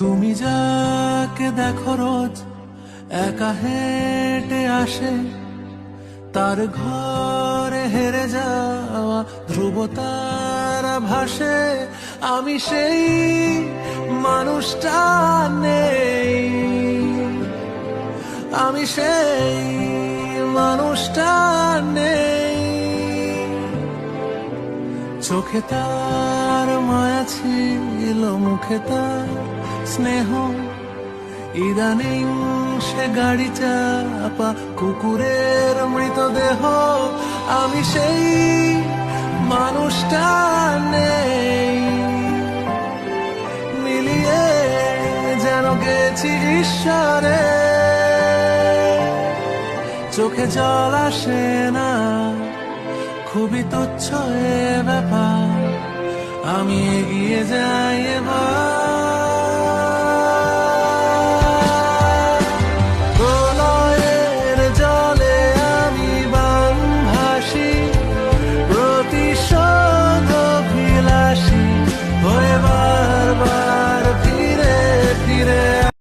তুমি যাকে দেখো রোজ একা হেঁটে আসে, তার ঘরে হেরে যাওয়া ধ্রুবতারা ভাসে। আমি সেই মানুষটা নেই, আমি সেই মানুষটা নেই। চোখে তার মায়া ছিল, মুখে তার স্নেহ, ইদানিং সে গাড়ি চাপা কুকুরের মৃতদেহ। আমি সেই মানুষটা নেই, মিলিয়ে যেন গেছি ঈশ্বরে। চোখে জল আসে না, খুবই তুচ্ছ এ ব্যাপার। আমি এগিয়ে যাই এবার।